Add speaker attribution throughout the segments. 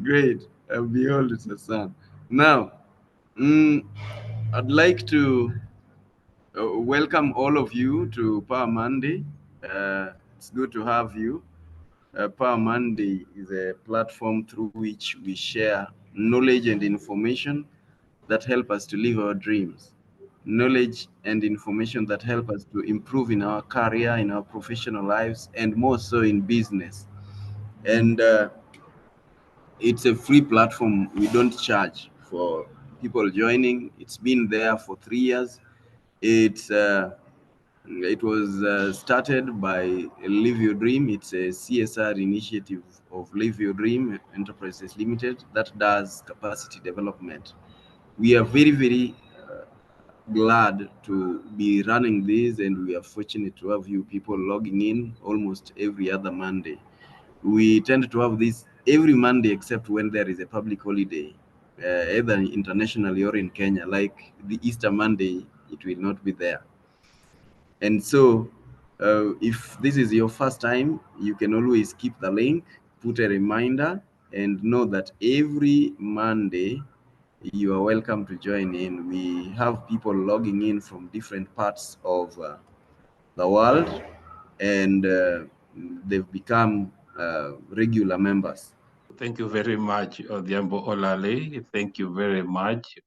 Speaker 1: Great. Behold, it's a sun. Now, I'd like to welcome all of you to Power Monday. It's good to have you. Power Monday is a platform through which we share knowledge and information that help us to live our dreams. Knowledge and information that help us to improve in our career, in our professional lives, and more so in business. And it's a free platform. We don't charge for people joining. It's been there for 3 years. It was started by Live Your Dream. It's a CSR initiative of Live Your Dream Enterprises Limited that does capacity development. We are very, very glad to be running this, and we are fortunate to have you people logging in almost every other Monday. We tend to have this every Monday except when there is a public holiday, either internationally or in Kenya, like the Easter Monday, it will not be there. And so, if this is your first time, you can always keep the link, put a reminder, and know that every Monday you are welcome to join in. We have people logging in from different parts of the world, and they've become regular members.
Speaker 2: Thank you very much, Odhiambo Olale. Thank you very much,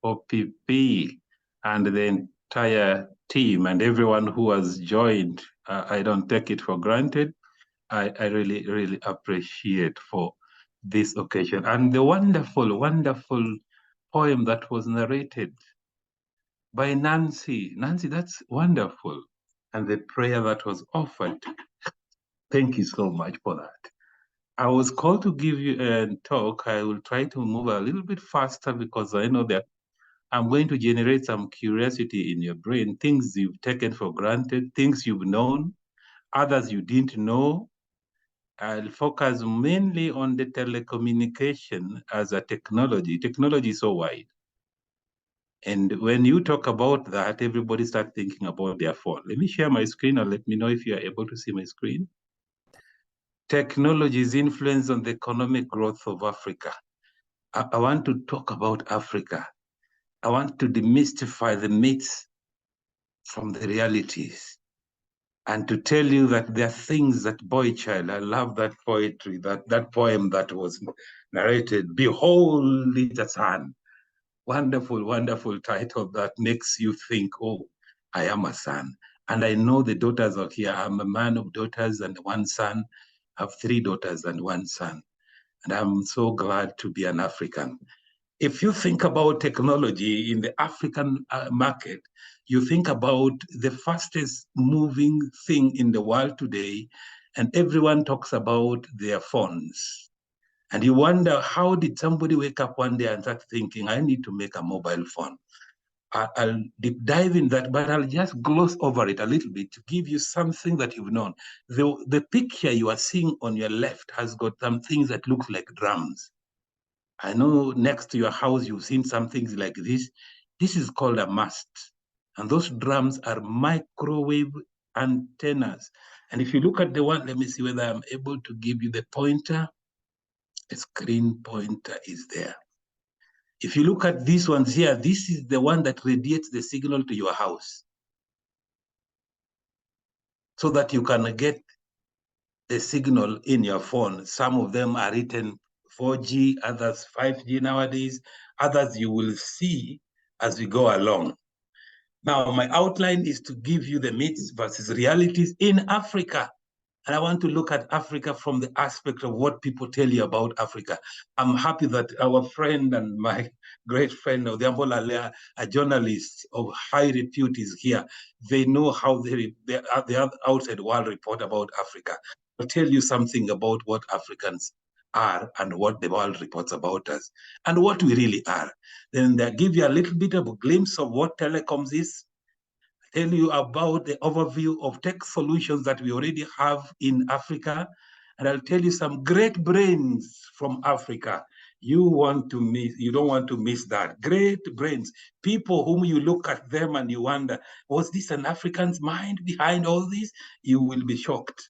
Speaker 2: OPP, and the entire team and everyone who has joined. I don't take it for granted. I really, really appreciate for this occasion. And the wonderful, wonderful poem that was narrated by Nancy. Nancy, that's wonderful. And the prayer that was offered. Thank you so much for that. I was called to give you a talk. I will try to move a little bit faster because I know that I'm going to generate some curiosity in your brain, things you've taken for granted, things you've known, others you didn't know. I'll focus mainly on the telecommunication as a technology. Technology is so wide. And when you talk about that, everybody starts thinking about their phone. Let me share my screen and let me know if you are able to see my screen. Technology's influence on the economic growth of Africa. I want to talk about Africa. I want to demystify the myths from the realities and to tell you that there are things that boy child, I love that poetry, that poem that was narrated, Behold the Sun. Wonderful, wonderful title that makes you think, oh, I am a son. And I know the daughters are here. I'm a man of daughters and one son. I have 3 daughters and 1 son. And I'm so glad to be an African. If you think about technology in the African market, you think about the fastest moving thing in the world today, and everyone talks about their phones. And you wonder, how did somebody wake up one day and start thinking, I need to make a mobile phone? I'll deep dive in that, but I'll just gloss over it a little bit to give you something that you've known. The picture you are seeing on your left has got some things that look like drums. I know next to your house, you've seen some things like this. This is called a mast. And those drums are microwave antennas. And if you look at the one, let me see whether I'm able to give you the pointer. The screen pointer is there. If you look at these ones here, this is the one that radiates the signal to your house so that you can get the signal in your phone. Some of them are written 4G, others 5G nowadays, others you will see as we go along. Now, my outline is to give you the myths versus realities in Africa. And I want to look at Africa from the aspect of what people tell you about Africa. I'm happy that our friend and my great friend, Odhiambo Olale, a journalist of high repute, is here. They know how the outside world report about Africa. I'll tell you something about what Africans are and what the world reports about us and what we really are. Then they'll give you a little bit of a glimpse of what telecoms is, tell you about the overview of tech solutions that we already have in Africa, and I'll tell you some great brains from Africa. You don't want to miss that. Great brains, people whom you look at them and you wonder, was this an African's mind behind all this? You will be shocked.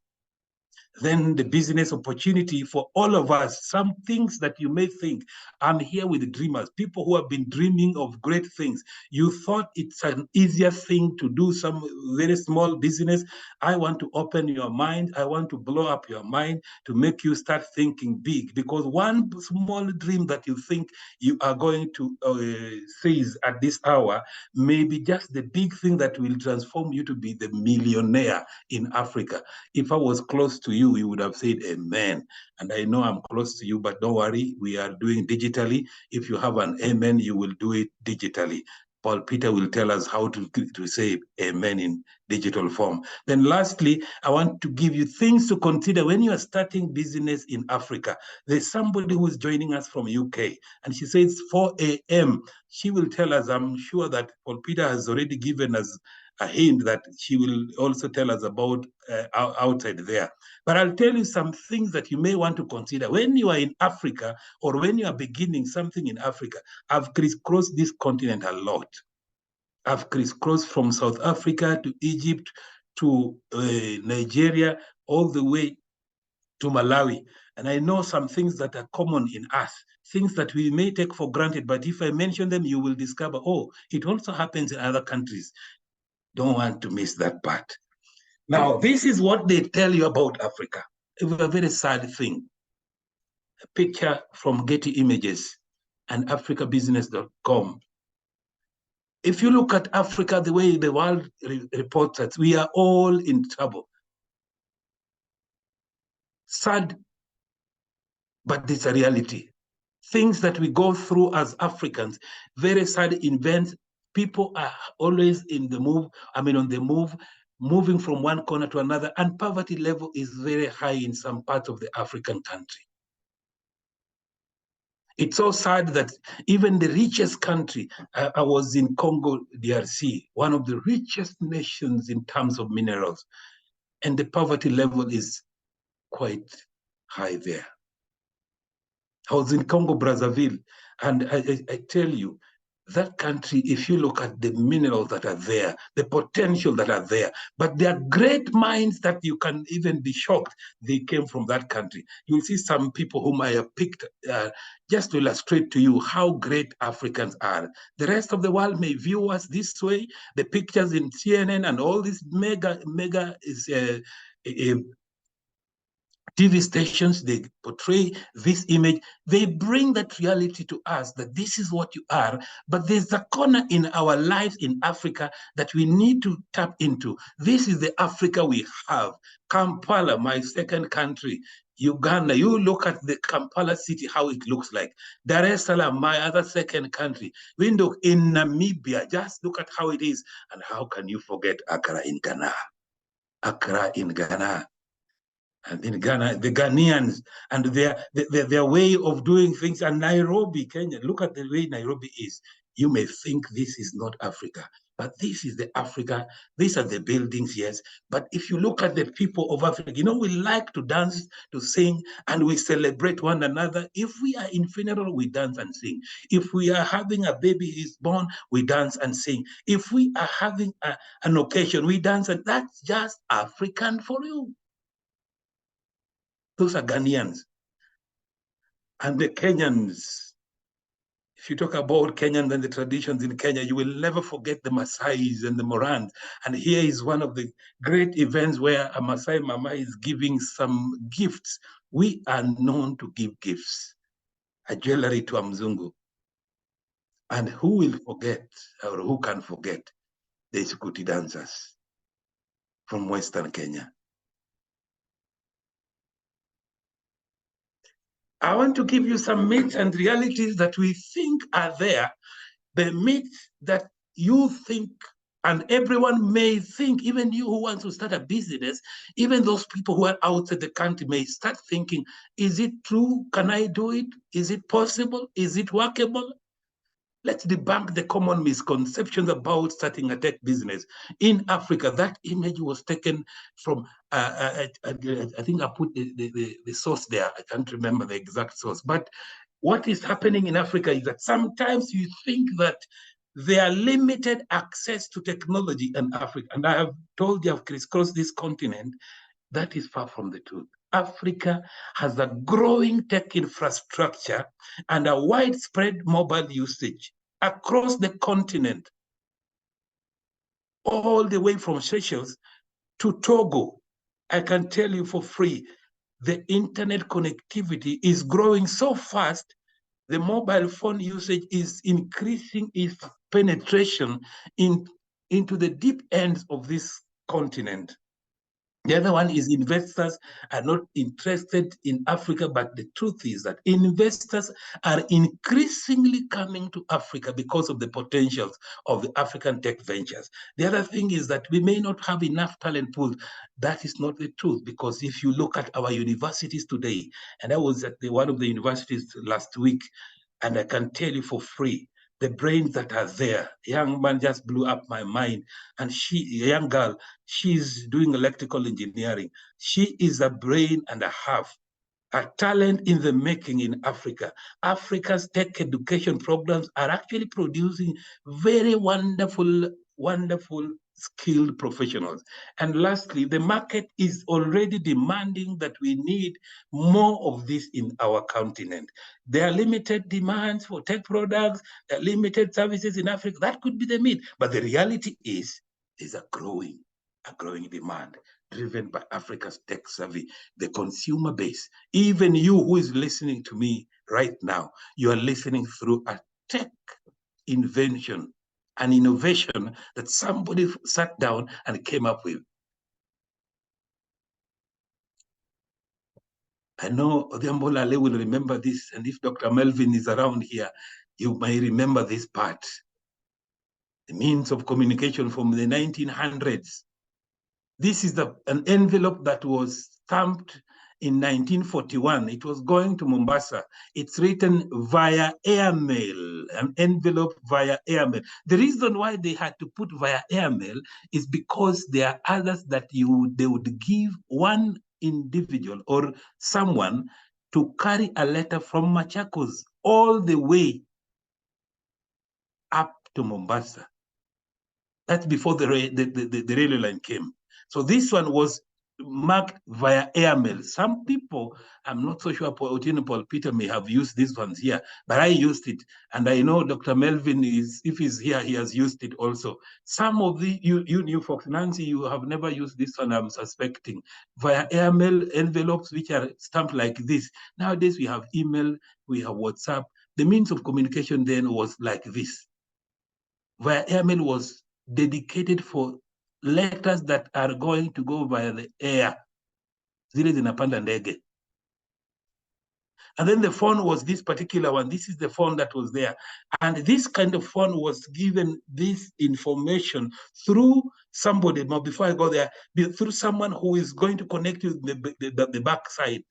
Speaker 2: then the business opportunity for all of us, some things that you may think, I'm here with the dreamers, people who have been dreaming of great things. You thought it's an easier thing to do some very small business. I want to open your mind. I want to blow up your mind to make you start thinking big, because one small dream that you think you are going to seize at this hour may be just the big thing that will transform you to be the millionaire in Africa. If I was close to you, you would have said amen. And I know I'm close to you, but don't worry, we are doing digitally. If you have an amen, you will do it digitally. Paul Peter will tell us how to say amen in digital form. Then lastly, I want to give you things to consider when you are starting business in Africa. There's somebody who's joining us from UK, and she says 4 a.m. She will tell us, I'm sure that Paul Peter has already given us a hint that she will also tell us about outside there. But I'll tell you some things that you may want to consider when you are in Africa or when you are beginning something in Africa. I've crisscrossed this continent a lot. I've crisscrossed from South Africa to Egypt to Nigeria, all the way to Malawi. And I know some things that are common in us, things that we may take for granted, but if I mention them, you will discover, oh, it also happens in other countries. Don't want to miss that part. Now, this is what they tell you about Africa. It's a very sad thing. A picture from Getty Images and africabusiness.com. If you look at Africa, the way the world reports it, we are all in trouble. Sad, but it's a reality. Things that we go through as Africans, very sad events. People are always on the move, moving from one corner to another, and poverty level is very high in some parts of the African country. It's so sad that even the richest country, I was in Congo, DRC, one of the richest nations in terms of minerals, and the poverty level is quite high there. I was in Congo, Brazzaville, and I tell you, that country, if you look at the minerals that are there, the potential that are there, but there are great minds that you can even be shocked they came from that country. You'll see some people whom I have picked just to illustrate to you how great Africans are. The rest of the world may view us this way. The pictures in CNN and all these mega TV stations, they portray this image. They bring that reality to us that this is what you are. But there's a corner in our lives in Africa that we need to tap into. This is the Africa we have. Kampala, my second country. Uganda, you look at the Kampala city, how it looks like. Dar es Salaam, my other second country. We look in Namibia, just look at how it is. And how can you forget Accra in Ghana? Accra in Ghana. And in Ghana, the Ghanaians and their way of doing things, and Nairobi, Kenya. Look at the way Nairobi is. You may think this is not Africa, but this is the Africa. These are the buildings, yes. But if you look at the people of Africa, we like to dance, to sing, and we celebrate one another. If we are in funeral, we dance and sing. If we are having a baby is born, we dance and sing. If we are having an occasion, we dance, and that's just African for you. Those are Ghanaians. And the Kenyans, if you talk about Kenyans and the traditions in Kenya, you will never forget the Maasais and the Morans. And here is one of the great events where a Maasai Mama is giving some gifts. We are known to give gifts, a jewelry to a Mzungu. And who will forget, or who can forget, the Isukuti dancers from Western Kenya? I want to give you some myths and realities that we think are there. The myths that you think, and everyone may think, even you who wants to start a business, even those people who are outside the country may start thinking, is it true? Can I do it? Is it possible? Is it workable? Let's debunk the common misconceptions about starting a tech business. In Africa, that image was taken from, I think I put the source there. I can't remember the exact source. But what is happening in Africa is that sometimes you think that there are limited access to technology in Africa. And I have told you, I've crisscrossed this continent. That is far from the truth. Africa has a growing tech infrastructure and a widespread mobile usage across the continent, all the way from Seychelles to Togo. I can tell you for free, the internet connectivity is growing so fast. The mobile phone usage is increasing its penetration into the deep ends of this continent. The other one is investors are not interested in Africa, but the truth is that investors are increasingly coming to Africa because of the potentials of the African tech ventures. The other thing is that we may not have enough talent pools. That is not the truth, because if you look at our universities today, and I was at one of the universities last week, and I can tell you for free, the brains that are there. Young man just blew up my mind. And a young girl, she's doing electrical engineering. She is a brain and a half, a talent in the making in Africa. Africa's tech education programs are actually producing very wonderful, wonderful skilled professionals. And lastly, the market is already demanding that we need more of this in our continent. There are limited demands for tech products, there are limited services in Africa. That could be the need. But the reality is there's a growing demand driven by Africa's tech savvy, the consumer base. Even you who is listening to me right now, you are listening through a tech invention, an innovation that somebody sat down and came up with. I know Odhiambo Lale will remember this, and if Dr. Melvin is around here, you may remember this part. The means of communication from the 1900s. This is an envelope that was stamped in 1941. It was going to Mombasa. It's written via airmail, an envelope via airmail. The reason why they had to put via airmail is because there are others that they would give one individual or someone to carry a letter from Machakos all the way up to Mombasa. That's before the railway line came. So this one was marked via airmail. Some people, I'm not so sure, Paul Peter may have used these ones here, but I used it. And I know Dr. Melvin is, if he's here, he has used it also. Some of you folks, Nancy, you have never used this one, I'm suspecting. Via airmail envelopes, which are stamped like this. Nowadays, we have email, we have WhatsApp. The means of communication then was like this. Via airmail was dedicated for letters that are going to go via the air. Zile zinapanda ndege. And then the phone was this particular one. This is the phone that was there. And this kind of phone was given this information through somebody, before I go there, through someone who is going to connect you the back side.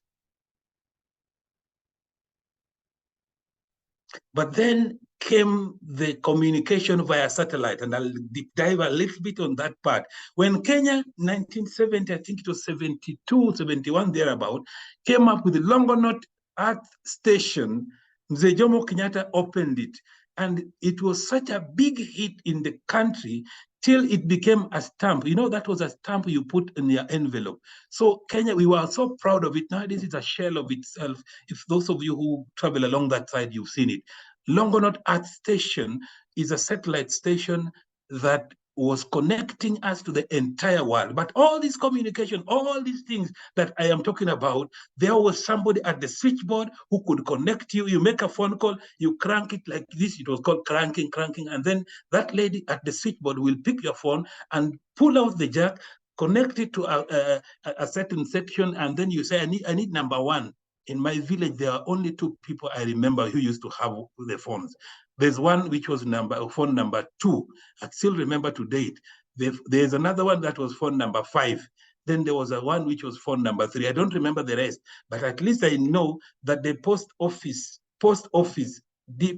Speaker 2: But then came the communication via satellite, and I'll deep dive a little bit on that part. When Kenya, 1970, I think it was 72, 71, thereabout, came up with the Longonot Earth Station, Mzee Jomo Kenyatta opened it. And it was such a big hit in the country till it became a stamp. You know, that was a stamp you put in your envelope. So Kenya, we were so proud of it. Nowadays, it's a shell of itself. If those of you who travel along that side, you've seen it. Longonot Earth Station is a satellite station that was connecting us to the entire world. But all this communication, all these things that I am talking about, there was somebody at the switchboard who could connect you. You make a phone call, you crank it like this. It was called cranking. And then that lady at the switchboard will pick your phone and pull out the jack, connect it to a certain section, and then you say, I need number one. In my village, there are only two people I remember who used to have the phones. There's one which was phone number 2. I still remember to date. There's another one that was phone number 5. Then there was a one which was phone number 3. I don't remember the rest, but at least I know that the post office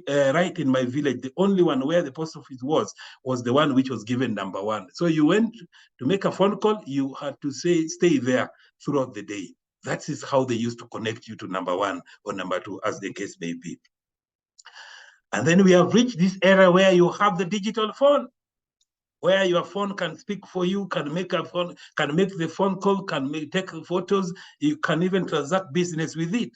Speaker 2: right in my village, the only one where the post office was the one which was given number 1. So you went to make a phone call, you had to stay there throughout the day. That is how they used to connect you to number 1 or number 2, as the case may be. And then we have reached this era where you have the digital phone. where your phone can speak for you, can make the phone call, take photos, you can even transact business with it.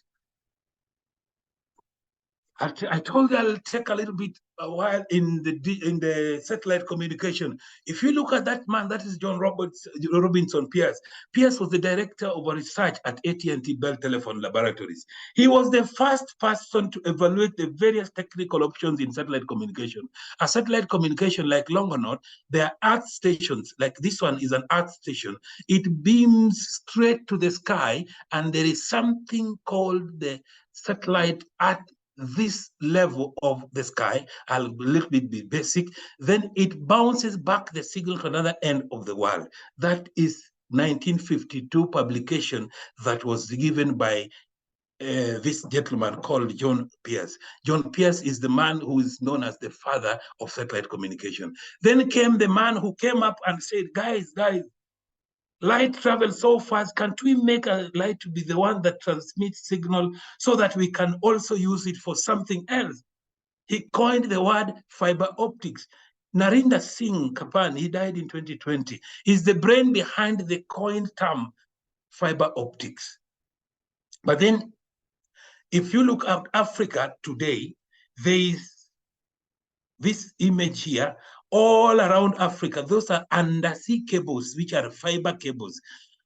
Speaker 2: I told you I'll take a little bit a while in the satellite communication. If you look at that man, that is John Robinson Pierce. Pierce was the director of research at AT&T Bell Telephone Laboratories. He was the first person to evaluate the various technical options in satellite communication. A satellite communication like Longonaut, there are earth stations, like this one is an earth station. It beams straight to the sky, and there is something called the satellite at this level of the sky, a little bit be basic, then it bounces back the signal to another end of the world. That is 1952 publication that was given by this gentleman called John Pierce. John Pierce is the man who is known as the father of satellite communication. Then came the man who came up and said, guys, light travels so fast. Can't we make a light to be the one that transmits signal so that we can also use it for something else? He coined the word fiber optics. Narinder Singh Kapan, he died in 2020, is the brain behind the coined term fiber optics. But then, if you look at Africa today, there is this image here. All around Africa, those are undersea cables, which are fiber cables.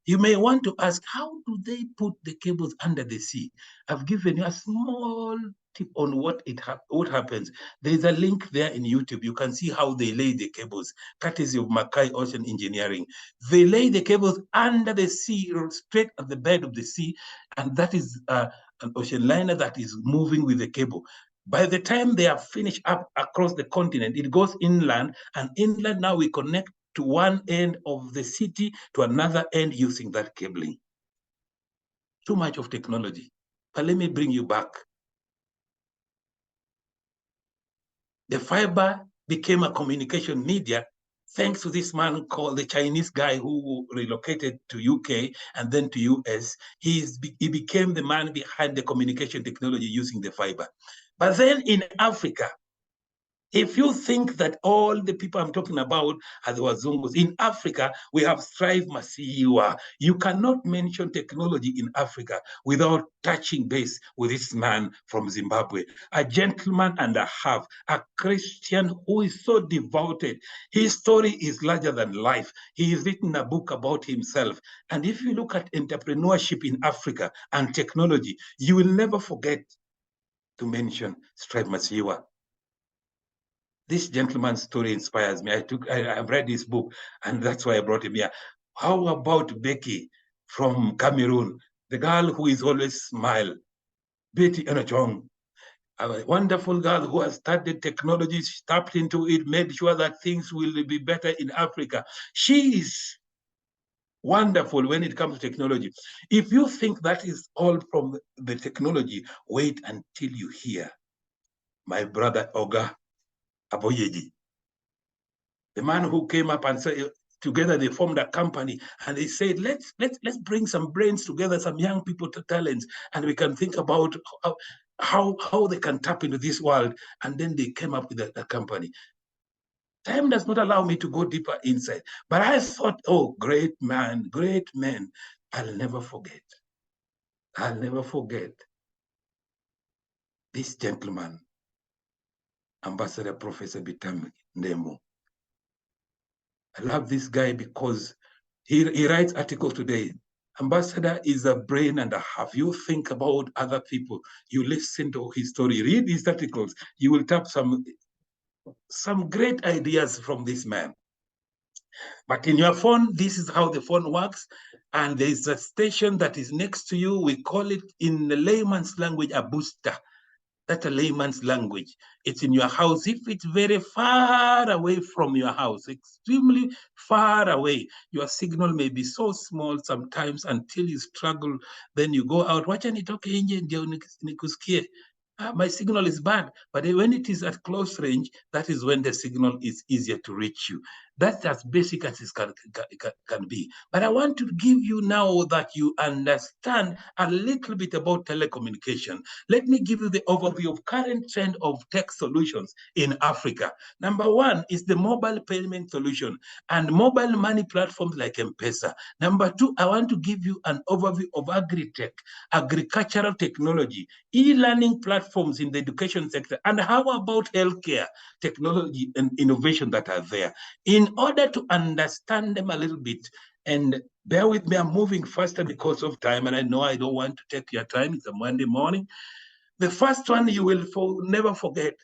Speaker 2: You may want to ask, how do they put the cables under the sea? I've given you a small tip on what happens. There's a link there in YouTube. You can see how they lay the cables, courtesy of Mackay Ocean Engineering. They lay the cables under the sea, straight at the bed of the sea, and that is an ocean liner that is moving with the cable. By the time they are finished up across the continent, it goes inland, and inland now we connect to one end of the city to another end using that cabling. Too much of technology. But let me bring you back. The fiber became a communication media thanks to this man called the Chinese guy who relocated to UK and then to US. He became the man behind the communication technology using the fiber. But then in Africa, if you think that all the people I'm talking about are the Wazungus, in Africa, we have Strife Masiyiwa. You cannot mention technology in Africa without touching base with this man from Zimbabwe, a gentleman and a half, a Christian who is so devoted. His story is larger than life. He has written a book about himself. And if you look at entrepreneurship in Africa and technology, you will never forget to mention Strife Masiyiwa. This gentleman's story inspires me. I've read his book, and that's why I brought him here. How about Becky from Cameroon, the girl who is always smile, Betty Enachong, a wonderful girl who has studied technology, tapped into it, made sure that things will be better in Africa. She is wonderful when it comes to technology. If you think that is all from the technology, wait until you hear my brother Oga Aboyeji, the man who came up and said, together they formed a company, and they said, let's bring some brains together, some young people to talents, and we can think about how they can tap into this world. And then they came up with a company. Time does not allow me to go deeper inside, but I thought, oh, great man, great men. I'll never forget this gentleman, Ambassador Professor Bitam Ndemo. I love this guy because he writes articles today. Ambassador is a brain and a half. You think about other people, you listen to his story, read his articles, you will tap some great ideas from this man. But in your phone, this is how the phone works. And there's a station that is next to you. We call it in the layman's language a booster. That's a layman's language. It's in your house. If it's very far away from your house, extremely far away, your signal may be so small sometimes until you struggle. Then you go out, wacha nitoke nje ndio nikusikie. My signal is bad. But when it is at close range, that is when the signal is easier to reach you. That's as basic as it can be. But I want to give you now that you understand a little bit about telecommunication. Let me give you the overview of current trend of tech solutions in Africa. Number one is the mobile payment solution and mobile money platforms like M-Pesa. Number two, I want to give you an overview of agri-tech, agricultural technology, e-learning platforms in the education sector, and how about healthcare, technology, and innovation that are there. In order to understand them a little bit, and bear with me, I'm moving faster because of time, and I know I don't want to take your time. It's a Monday morning. The first one you will never forget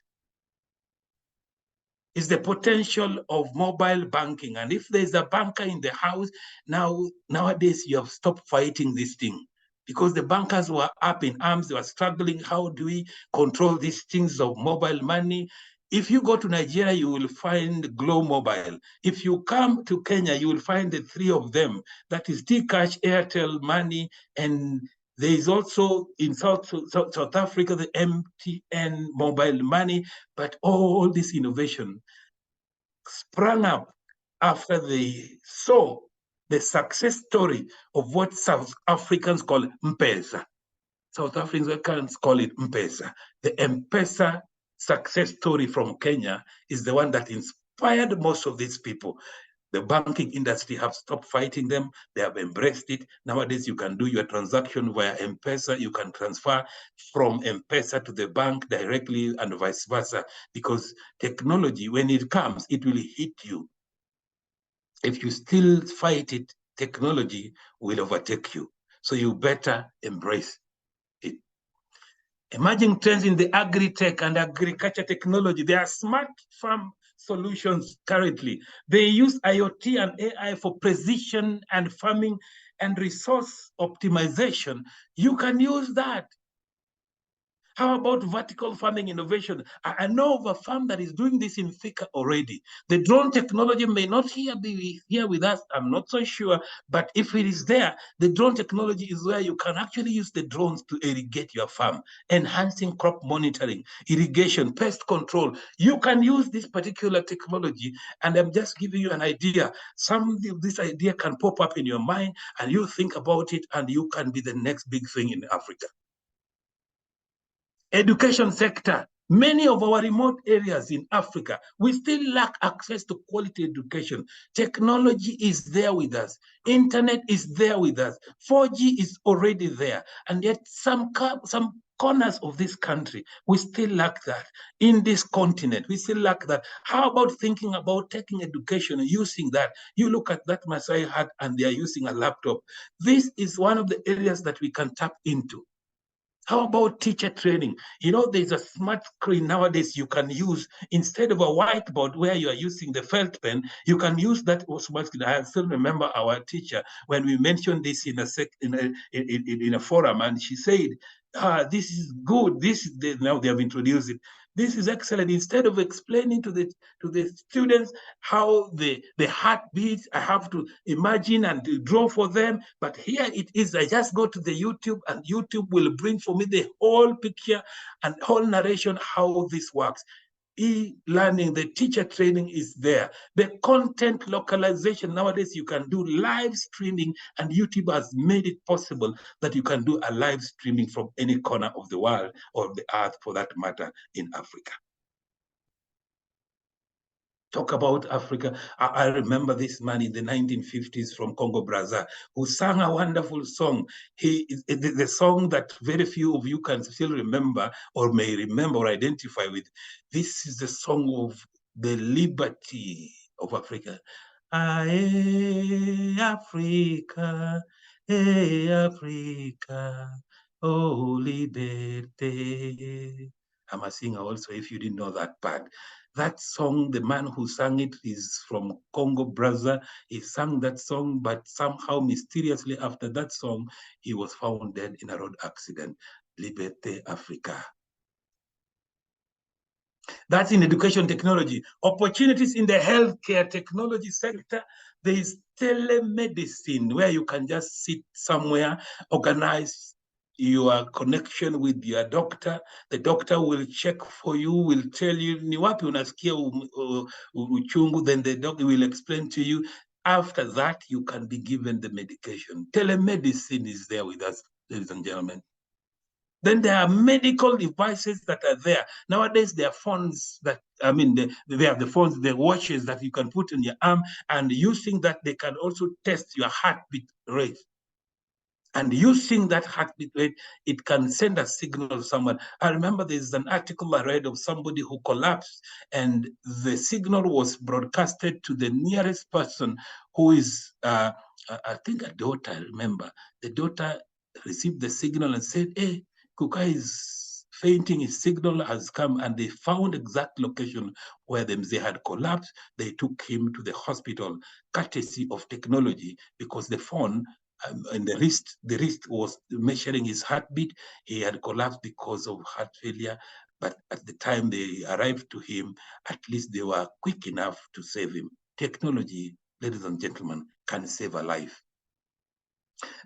Speaker 2: is the potential of mobile banking. And if there's a banker in the house, nowadays you have stopped fighting this thing because the bankers were up in arms, they were struggling. How do we control these things of mobile money? If you go to Nigeria, you will find Glow Mobile. If you come to Kenya, you will find the three of them. That is T-Cash, Airtel Money, and there is also in South Africa, the MTN Mobile Money. But all this innovation sprang up after they saw the success story of what South Africans call M-Pesa. South Africans call it M-Pesa. The M-Pesa success story from Kenya is the one that inspired most of these people. The banking industry have stopped fighting them. They have embraced it. Nowadays, you can do your transaction via M-Pesa. You can transfer from M-Pesa to the bank directly and vice versa, because technology, when it comes, it will hit you. If you still fight it, technology will overtake you. So you better embrace it. Emerging trends in the agri-tech and agriculture technology. There are smart farm solutions currently. They use IoT and AI for precision and farming and resource optimization. You can use that. How about vertical farming innovation? I know of a farm that is doing this in Thika already. The drone technology may not be here with us, I'm not so sure, but if it is there, the drone technology is where you can actually use the drones to irrigate your farm, enhancing crop monitoring, irrigation, pest control. You can use this particular technology, and I'm just giving you an idea. Some of this idea can pop up in your mind, and you think about it, and you can be the next big thing in Africa. Education sector. Many of our remote areas in Africa, we still lack access to quality education. Technology is there with us. Internet is there with us. 4G is already there. And yet some corners of this country, we still lack that. In this continent, we still lack that. How about thinking about taking education and using that? You look at that Maasai hat and they are using a laptop. This is one of the areas that we can tap into. How about teacher training? You know, there's a smart screen nowadays you can use instead of a whiteboard where you are using the felt pen. You can use that smart screen. I still remember our teacher when we mentioned this in a forum, and she said, "This is good. Now they have introduced it. This is excellent." Instead of explaining to the students how the heart beats, I have to imagine and draw for them. But here it is. I just go to the YouTube, and YouTube will bring for me the whole picture and whole narration how this works. E-learning, the teacher training is there. The content localization, nowadays you can do live streaming, and YouTube has made it possible that you can do a live streaming from any corner of the world or the earth for that matter in Africa. Talk about Africa. I remember this man in the 1950s from Congo Brazza who sang a wonderful song. The song that very few of you can still remember or may remember or identify with. This is the song of the liberty of Africa. Aye, Africa, hey, Africa, oh, liberté. I'm a singer also, if you didn't know that part. That song, the man who sang it is from Congo Brazza. He sang that song, but somehow mysteriously after that song, he was found dead in a road accident. Liberté Africa. That's in education technology. Opportunities in the healthcare technology sector. There is telemedicine where you can just sit somewhere, organize your connection with your doctor. The doctor will check for you, will tell you ni wapi unasikia uchungu, then the doctor will explain to you. After that, you can be given the medication. Telemedicine is there with us, ladies and gentlemen. Then there are medical devices that are there. Nowadays, there are phones that, I mean, they have the phones, the watches that you can put in your arm, and using that, they can also test your heartbeat rate. And using that heartbeat rate, it can send a signal to someone. I remember there's an article I read of somebody who collapsed, and the signal was broadcasted to the nearest person who is, I think a daughter, I remember. The daughter received the signal and said, hey, Kuka is fainting, his signal has come, and they found exact location where the mzee had collapsed. They took him to the hospital, courtesy of technology, because the phone and the wrist was measuring his heartbeat. He had collapsed because of heart failure, but at the time they arrived to him, at least they were quick enough to save him. Technology, ladies and gentlemen, can save a life.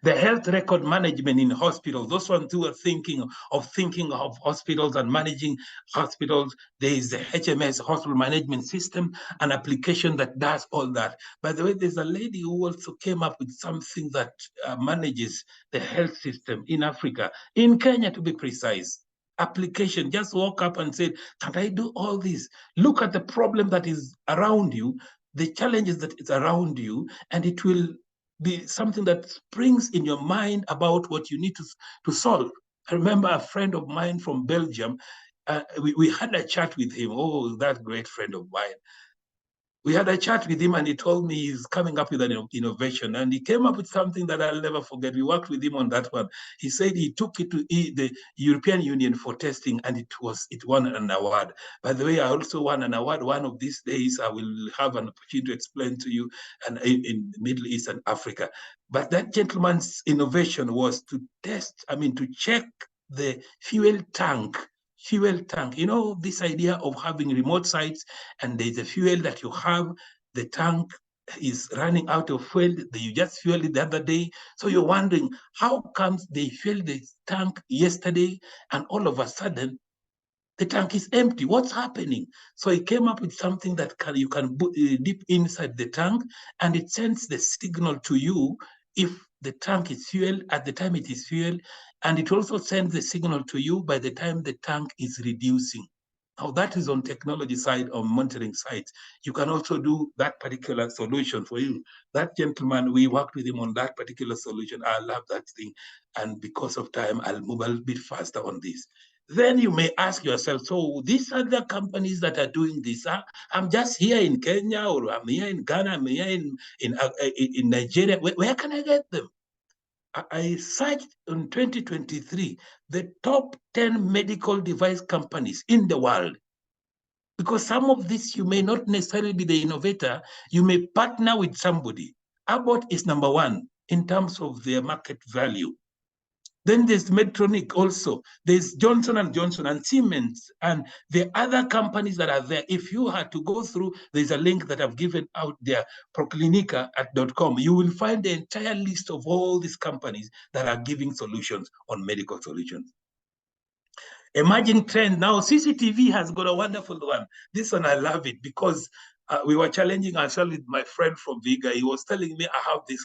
Speaker 2: The health record management in hospitals, those ones who are thinking of hospitals and managing hospitals, there is the HMS, Hospital Management System, an application that does all that. By the way, there's a lady who also came up with something that manages the health system in Africa, in Kenya to be precise. Application, just walk up and say, can I do all this? Look at the problem that is around you, the challenges that is around you, and it will be something that springs in your mind about what you need to solve. I remember a friend of mine from Belgium, we had a chat with him. Oh, that great friend of mine. We had a chat with him and he told me he's coming up with an innovation, and he came up with something that I'll never forget. We worked with him on that one. He said he took it to the European Union for testing, and it won an award. By the way, I also won an award. One of these days, I will have an opportunity to explain to you, and in Middle East and Africa. But that gentleman's innovation was to to check the fuel tank. You know, this idea of having remote sites, and there's a fuel that you have, the tank is running out of fuel, you just fueled it the other day. So you're wondering, how comes they filled the tank yesterday and all of a sudden the tank is empty? What's happening? So he came up with something that you can dip inside the tank, and it sends the signal to you if the tank is fueled at the time it is fueled, and it also sends the signal to you by the time the tank is reducing. Now that is on technology side, on monitoring sites. You can also do that particular solution for you. That gentleman, we worked with him on that particular solution. I love that thing. And because of time, I'll move a little bit faster on this. Then you may ask yourself, so these other companies that are doing this, I'm just here in Kenya, or I'm here in Ghana, I'm here in Nigeria. Where can I get them? I searched in 2023 the top 10 medical device companies in the world. Because some of this, you may not necessarily be the innovator, you may partner with somebody. Abbott is number one in terms of their market value. Then there's Medtronic also. There's Johnson & Johnson and Siemens and the other companies that are there. If you had to go through, there's a link that I've given out there, proclinica.com. You will find the entire list of all these companies that are giving solutions on medical solutions. Emerging trend. Now, CCTV has got a wonderful one. This one, I love it because we were challenging ourselves with my friend from Viga. He was telling me I have this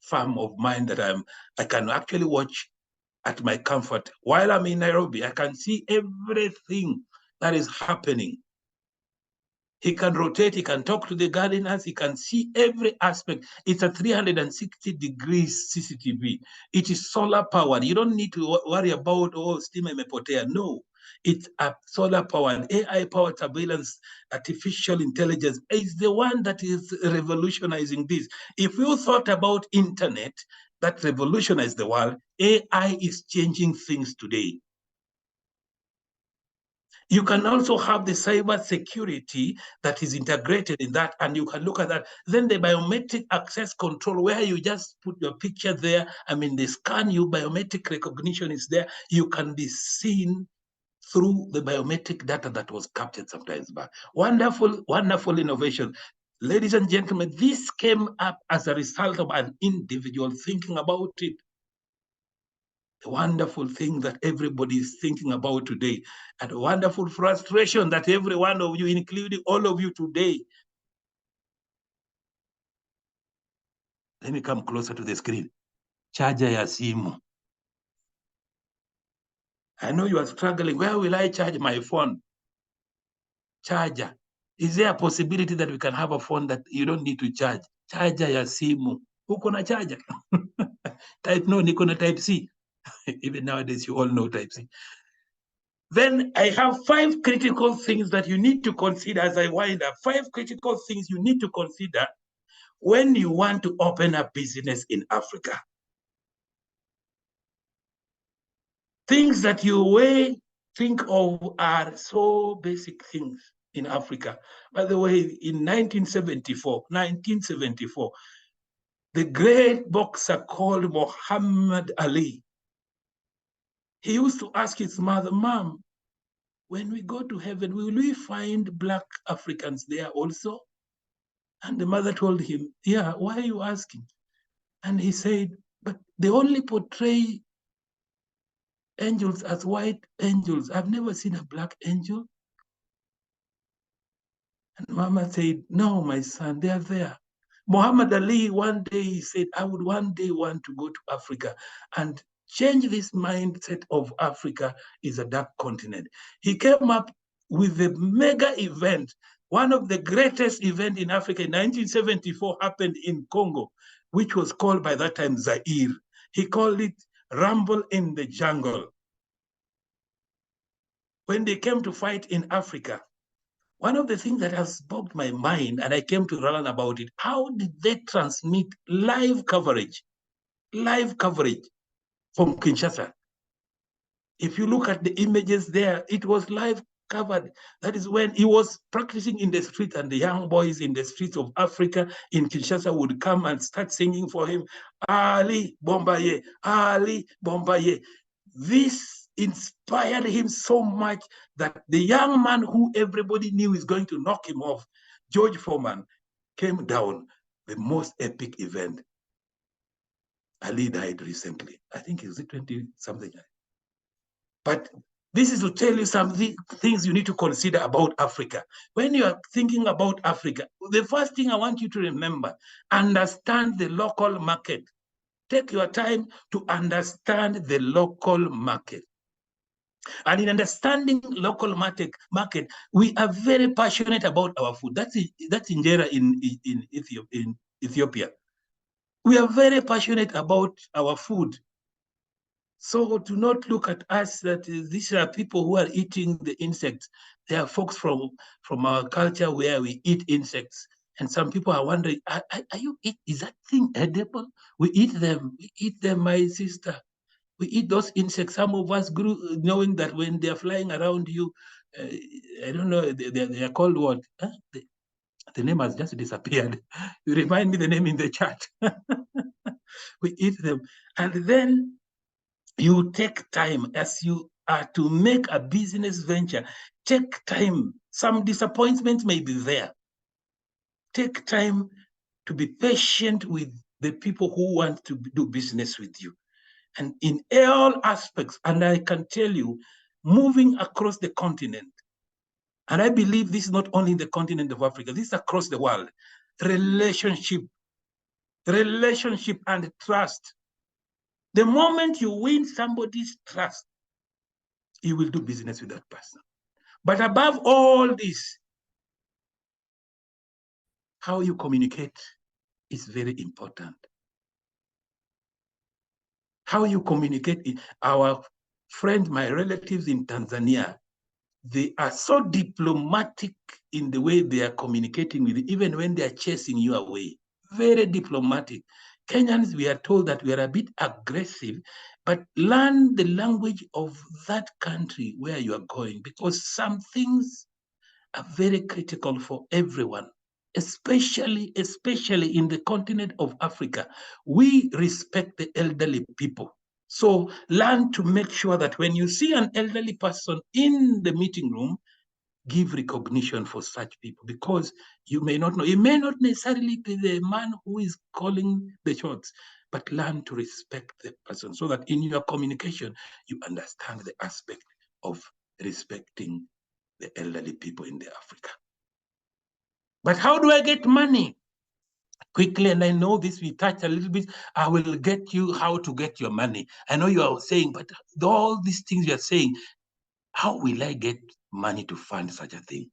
Speaker 2: farm of mine that I can actually watch at my comfort. While I'm in Nairobi, I can see everything that is happening. He can rotate, he can talk to the gardeners, he can see every aspect. It's a 360 degrees CCTV. It is solar powered. You don't need to worry about, oh, steam imepotea. No, it's a solar powered, AI powered surveillance, artificial intelligence is the one that is revolutionizing this. If you thought about internet that revolutionized the world, AI is changing things today. You can also have the cyber security that is integrated in that, and you can look at that. Then the biometric access control, where you just put your picture there. They scan you, biometric recognition is there. You can be seen through the biometric data that was captured sometimes back. Wonderful, wonderful innovation. Ladies and gentlemen, this came up as a result of an individual thinking about it. the wonderful thing that everybody is thinking about today, and a wonderful frustration that every one of you, including all of you today. Let me come closer to the screen. Charger ya simu. I know you are struggling. Where will I charge my phone? Charger. Is there a possibility that we can have a phone that you don't need to charge? Charger ya simu. Uko na charger? Type no, niko na type C. Even nowadays, you all know type C. Then I have 5 critical things that you need to consider as I wind up. 5 critical things you need to consider when you want to open a business in Africa. Things that you may think of are so basic things in Africa. By the way, in 1974, the great boxer called Muhammad Ali, he used to ask his mother, Mom, when we go to heaven, will we find Black Africans there also? And the mother told him, yeah, why are you asking? And he said, but they only portray angels as white angels. I've never seen a black angel. And Mama said, no, my son, they are there. Muhammad Ali, one day he said, I would one day want to go to Africa and change this mindset of Africa is a dark continent. He came up with a mega event. One of the greatest events in Africa in 1974 happened in Congo, which was called by that time Zaire. He called it Rumble in the Jungle. When they came to fight in Africa, one of the things that has bogged my mind, and I came to learn about it, how did they transmit live coverage from Kinshasa? If you look at the images there, it was live covered. That is when he was practicing in the street, and the young boys in the streets of Africa in Kinshasa would come and start singing for him, Ali Bombaye, Ali Bombaye. This inspired him so much that the young man who everybody knew is going to knock him off, George Foreman, came down. The most epic event. Ali died recently. I think it was 20-something. But this is to tell you some things you need to consider about Africa. When you are thinking about Africa, the first thing I want you to remember, understand the local market. Take your time to understand the local market. And in understanding local market, we are very passionate about our food. That's injera in Ethiopia. We are very passionate about our food. So do not look at us that these are people who are eating the insects. There are folks from our culture where we eat insects. And some people are wondering, is that thing edible? We eat them, my sister. We eat those insects. Some of us grew knowing that when they're flying around you, I don't know, they are called what? Huh? The name has just disappeared. You remind me the name in the chat. We eat them. And then you take time as you are to make a business venture. Take time. Some disappointments may be there. Take time to be patient with the people who want to do business with you. And in all aspects, and I can tell you, moving across the continent, and I believe this is not only in the continent of Africa, this is across the world, relationship and trust. The moment you win somebody's trust, you will do business with that person. But above all this, how you communicate is very important. How you communicate. Our friends, my relatives in Tanzania, they are so diplomatic in the way they are communicating with you, even when they are chasing you away. Very diplomatic. Kenyans, we are told that we are a bit aggressive, but learn the language of that country where you are going, because some things are very critical for everyone, especially in the continent of Africa. We respect the elderly people. So learn to make sure that when you see an elderly person in the meeting room, give recognition for such people, because you may not know. It may not necessarily be the man who is calling the shots. but learn to respect the person so that in your communication, you understand the aspect of respecting the elderly people in the Africa. But how do I get money? Quickly, and I know this, we touch a little bit, I will get you how to get your money. I know you are saying, but all these things you are saying, how will I get money to fund such a thing?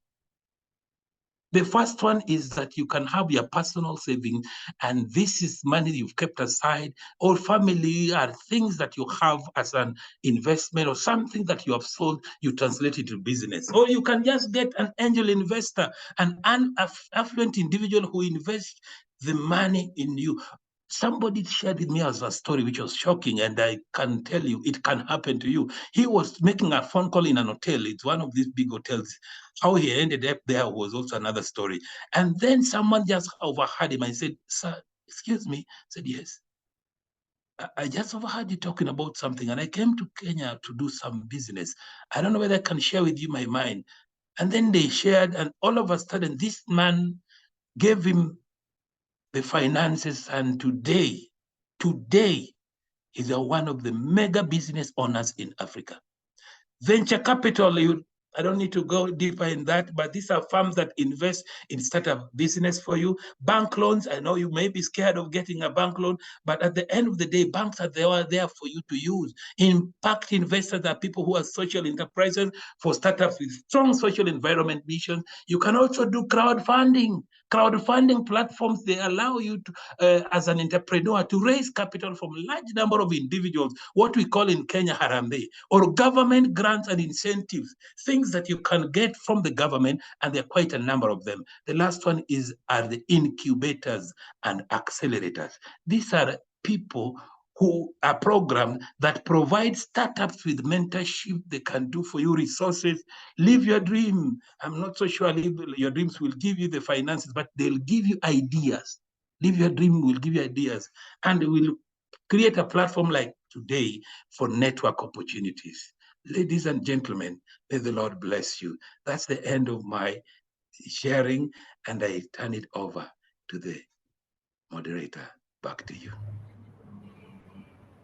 Speaker 2: The first one is that you can have your personal saving, and this is money you've kept aside, or family are things that you have as an investment, or something that you have sold, you translate it to business. Or you can just get an angel investor, an affluent individual who invests the money in you. Somebody shared with me as a story which was shocking, and I can tell you it can happen to you. He was making a phone call in an hotel. It's one of these big hotels. How he ended up there was also another story. And then someone just overheard him and said, "Sir, excuse me." I said, "Yes. I just overheard you talking about something, and I came to Kenya to do some business. I don't know whether I can share with you my mind." And then they shared, and all of a sudden, this man gave him the finances, and today, he's one of the mega business owners in Africa. Venture capital, I don't need to go deeper in that, but these are firms that invest in startup business for you. Bank loans, I know you may be scared of getting a bank loan, but at the end of the day, banks are there for you to use. Impact investors are people who are social enterprises for startups with strong social environment missions. You can also do crowdfunding. Crowdfunding platforms, they allow you to, as an entrepreneur, to raise capital from a large number of individuals, what we call in Kenya Harambee, or government grants and incentives, things that you can get from the government, and there are quite a number of them. The last one are the incubators and accelerators. These are people who are programs that provide startups with mentorship. They can do for you resources. Live your dream. I'm not so sure your dreams will give you the finances, but they'll give you ideas. Live your dream will give you ideas, and will create a platform like today for network opportunities. Ladies and gentlemen, may the Lord bless you. That's the end of my sharing, and I turn it over to the moderator. Back to you.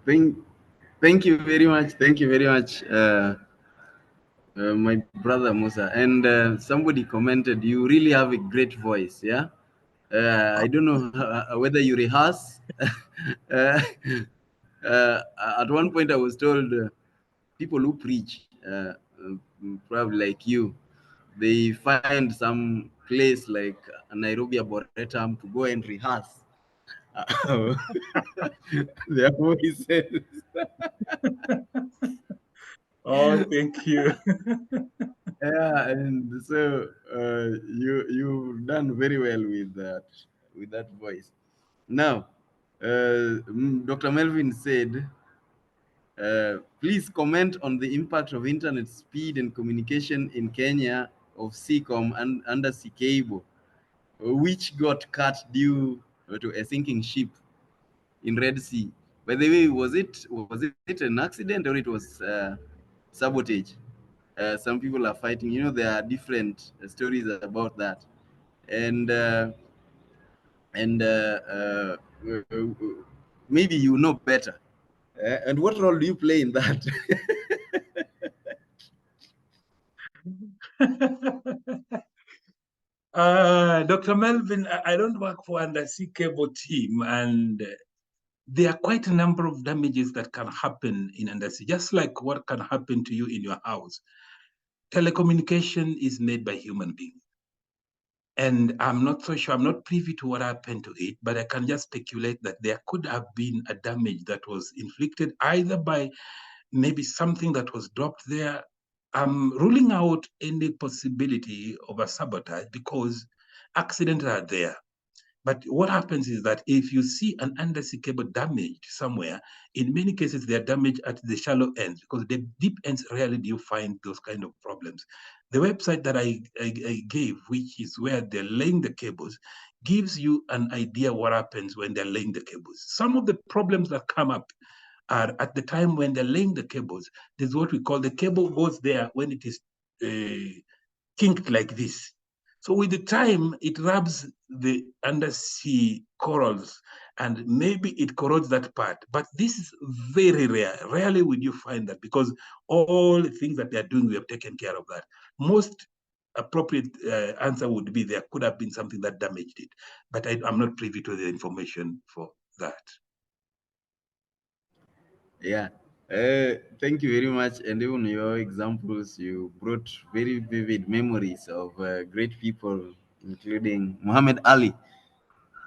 Speaker 1: Thank you very much. Thank you very much, my brother Musa. And somebody commented, you really have a great voice. Yeah. I don't know whether you rehearse. uh, at one point, I was told people who preach, probably like you, they find some place like Nairobi Arboretum to go and rehearse their voices.
Speaker 2: Oh, thank you.
Speaker 1: Yeah, and so you've done very well with that voice. Now, Dr. Melvin said, please comment on the impact of internet speed and communication in Kenya of CICOM and undersea cable, which got cut due to a sinking ship in Red Sea. By the way, was it an accident or it was sabotage? Some people are fighting. You know, there are different stories about that, and and maybe you know better. And what role do you play in that?
Speaker 2: Dr. Melvin, I don't work for undersea cable team, and there are quite a number of damages that can happen in undersea, just like what can happen to you in your house. Telecommunication is made by human beings. And I'm not so sure, I'm not privy to what happened to it, but I can just speculate that there could have been a damage that was inflicted either by maybe something that was dropped there. I'm ruling out any possibility of a sabotage because accidents are there. But what happens is that if you see an undersea cable damaged somewhere, in many cases they are damaged at the shallow ends, because the deep ends rarely do you find those kind of problems. The website that I gave, which is where they're laying the cables, gives you an idea what happens when they're laying the cables. Some of the problems that come up are at the time when they're laying the cables. There's what we call the cable goes there when it is kinked like this. So with the time, it rubs the undersea corals and maybe it corrodes that part. But this is very rare. Rarely would you find that, because all the things that they are doing, we have taken care of that. Most appropriate answer would be there could have been something that damaged it, but I'm not privy to the information for that.
Speaker 1: Yeah. Thank you very much. And even your examples, you brought very vivid memories of great people, including Muhammad Ali.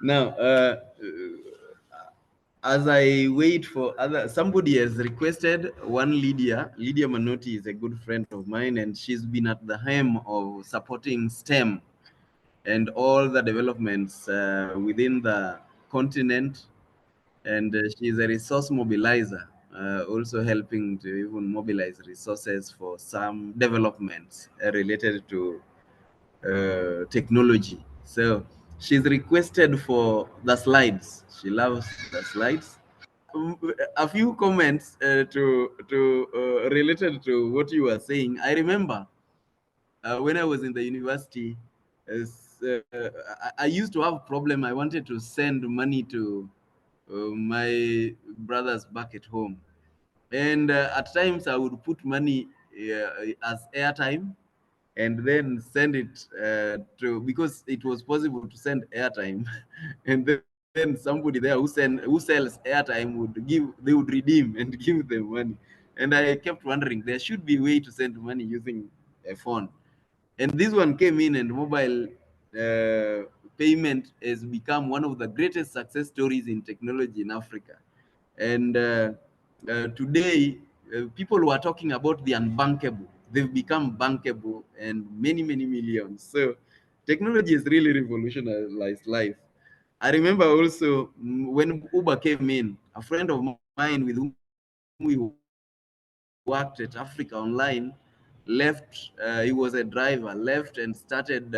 Speaker 1: Now, as I wait for other, somebody has requested one Lydia. Lydia Manotti is a good friend of mine, and she's been at the helm of supporting STEM and all the developments within the continent. And she's a resource mobilizer, also helping to even mobilize resources for some developments related to technology. So she's requested for the slides. She loves the slides. A few comments related to what you were saying. I remember when I was in the university, I used to have a problem. I wanted to send money to my brothers back at home, and at times I would put money as airtime and then send it to, because it was possible to send airtime and then somebody there who sells airtime they would redeem and give them money. And I kept wondering, there should be a way to send money using a phone. And this one came in, and mobile payment has become one of the greatest success stories in technology in Africa. And today, people who are talking about the unbankable, they've become bankable, and many, many millions. So technology has really revolutionized life. I remember also when Uber came in, a friend of mine with whom we worked at Africa Online left. He was a driver, left and started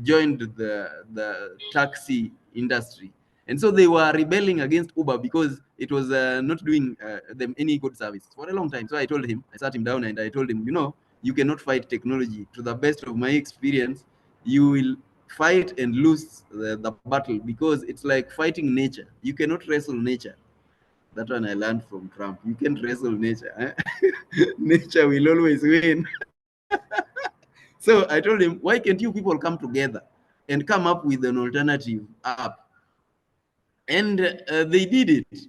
Speaker 1: joined the taxi industry. And so they were rebelling against Uber because it was not doing them any good service for a long time. So I told him, I sat him down and I told him, you cannot fight technology. To the best of my experience, you will fight and lose the battle, because it's like fighting nature. You cannot wrestle nature. That one I learned from Trump. You can't wrestle nature. Nature will always win. So I told him, why can't you people come together and come up with an alternative app? And they did it.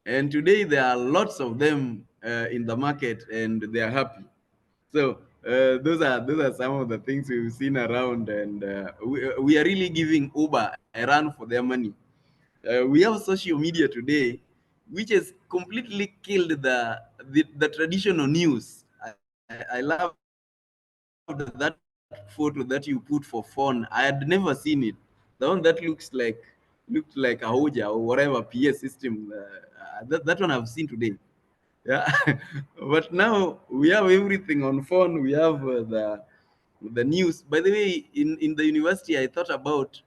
Speaker 1: And today there are lots of them in the market, and they are happy. So those are some of the things we've seen around, and we are really giving Uber a run for their money. We have social media today, which has completely killed the traditional news. I loved that photo that you put for phone. I had never seen it. The one that looked like a Hoja or whatever PA system. That one I've seen today. Yeah. But now we have everything on phone. We have the news. By the way, in the university, I thought about,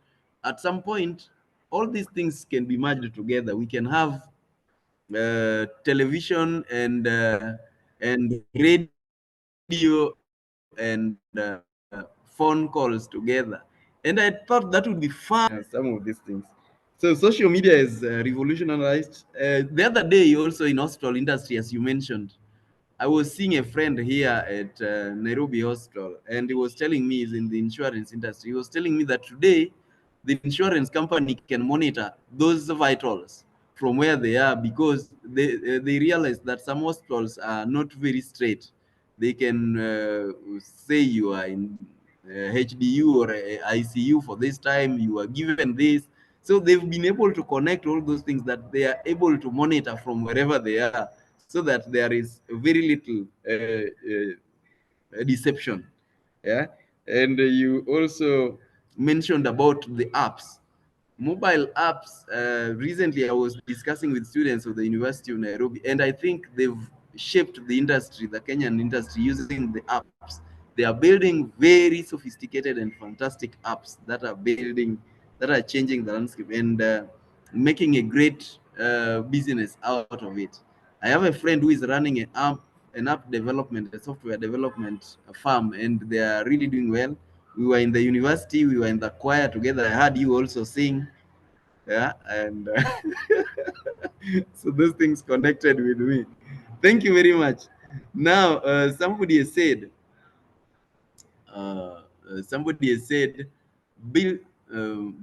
Speaker 1: at some point, all these things can be merged together. We can have television and radio and phone calls together. And I thought that would be fun to combine some of these things. So social media is revolutionized. The other day, also in hospital industry, as you mentioned, I was seeing a friend here at Nairobi Hospital, and he was telling me he's in the insurance industry. He was telling me that today the insurance company can monitor those vitals from where they are, because they realize that some hospitals are not very straight. They can say you are in HDU or ICU for this time, you are given this. So they've been able to connect all those things, that they are able to monitor from wherever they are, so that there is very little deception. Yeah. And you also mentioned about the apps, mobile apps. Recently I was discussing with students of the University of Nairobi, and I think they've shaped the industry, the Kenyan industry, using the apps. They are building very sophisticated and fantastic apps that are changing the landscape, and making a great business out of it. I have a friend who is running an app development, a software development firm, and they are really doing well. We were in the university, we were in the choir together. I heard you also sing. Yeah, and so those things connected with me. Thank you very much. Now, somebody has said, build,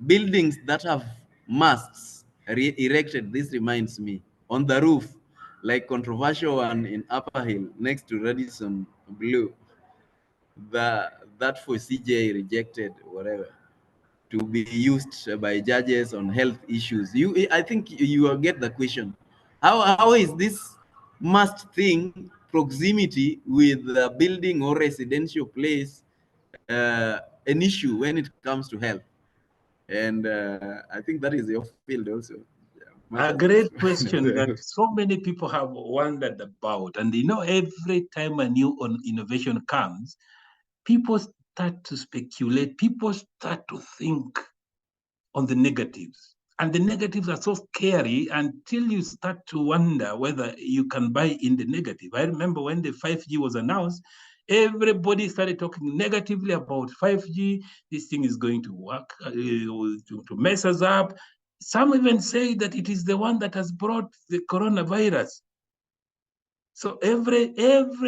Speaker 1: buildings that have masts erected. This reminds me on the roof, like controversial one in Upper Hill next to Radisson Blue, that for CJ rejected whatever to be used by judges on health issues. I think you will get the question. How is this must thing proximity with the building or residential place an issue when it comes to health? And I think that is your field also. Yeah,
Speaker 2: A
Speaker 1: matters
Speaker 2: great
Speaker 1: as
Speaker 2: question
Speaker 1: well.
Speaker 2: that so many people have wondered about. And every time a new innovation comes, people start to speculate, people start to think on the negatives. And the negatives are so scary until you start to wonder whether you can buy in the negative. I remember when the 5G was announced, everybody started talking negatively about 5G. This thing is going to work, to mess us up. Some even say that it is the one that has brought the coronavirus. So every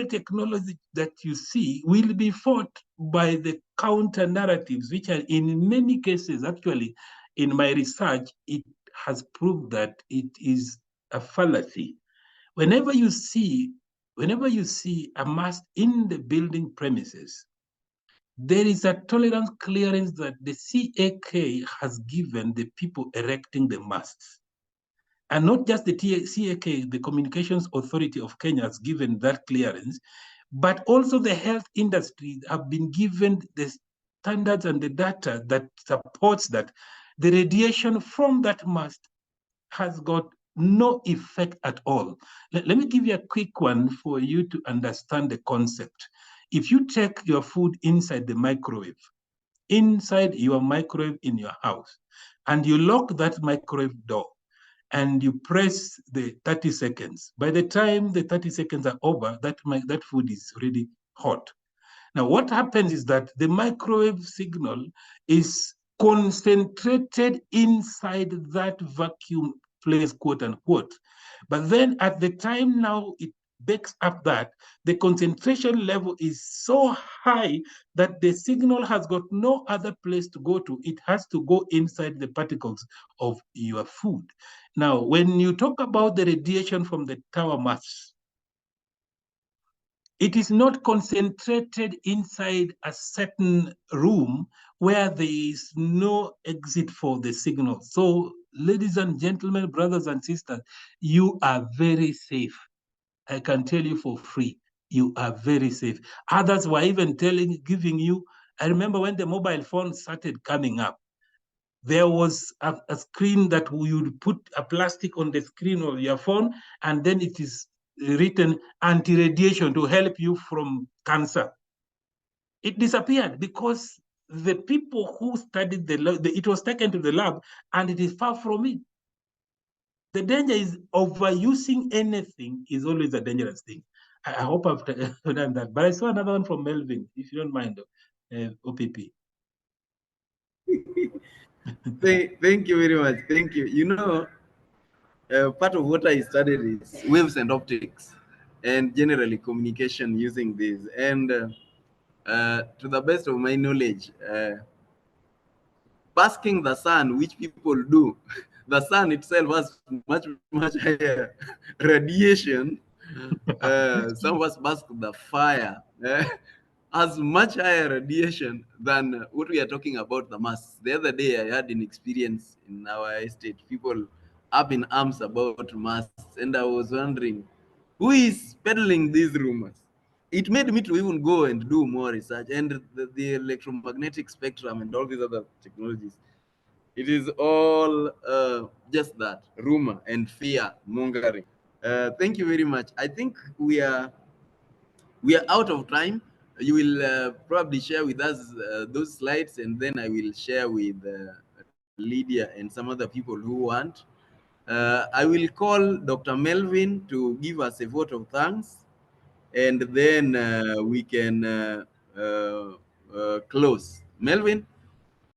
Speaker 2: technology that you see will be fought by the counter narratives, which are in many cases, actually, in my research, it has proved that it is a fallacy. Whenever you see, whenever you see a mast in the building premises, there is a tolerance clearance that the CAK has given the people erecting the masts. And not just the CAK, the Communications Authority of Kenya has given that clearance, but also the health industry have been given the standards and the data that supports that the radiation from that mast has got no effect at all. Let me give you a quick one for you to understand the concept. If you take your food inside the microwave, inside your microwave in your house, and you lock that microwave door, and you press the 30 seconds. By the time the 30 seconds are over, that food is already hot. Now, what happens is that the microwave signal is concentrated inside that vacuum place, quote unquote. But then at the time now it bakes up that the concentration level is so high that the signal has got no other place to go to. It has to go inside the particles of your food. Now, when you talk about the radiation from the tower masts, it is not concentrated inside a certain room where there is no exit for the signal. So, ladies and gentlemen, brothers and sisters, you are very safe. I can tell you for free, you are very safe. Others were even giving you. I remember when the mobile phone started coming up, there was a screen that you would put a plastic on the screen of your phone, and then it is written anti-radiation to help you from cancer. It disappeared because the people who studied it was taken to the lab, and it is far from it. The danger is overusing anything is always a dangerous thing. I hope I've done that. But I saw another one from Melvin, if you don't mind, OPP.
Speaker 1: Thank you very much. Thank you. Part of what I studied is waves and optics, and generally communication using these. And to the best of my knowledge, basking the sun, which people do, the sun itself has much higher radiation. Some of us bask the fire. Has much higher radiation than what we are talking about the mass. The other day, I had an experience in our estate, people up in arms about masks, and I was wondering who is peddling these rumors. It made me to even go and do more research, and the electromagnetic spectrum and all these other technologies. It is all just that rumor and fear mongering. Thank you very much. I think we are out of time. You will probably share with us those slides, and then I will share with Lydia and some other people who want. I will call Dr. Melvin to give us a vote of thanks, and then we can close. Melvin?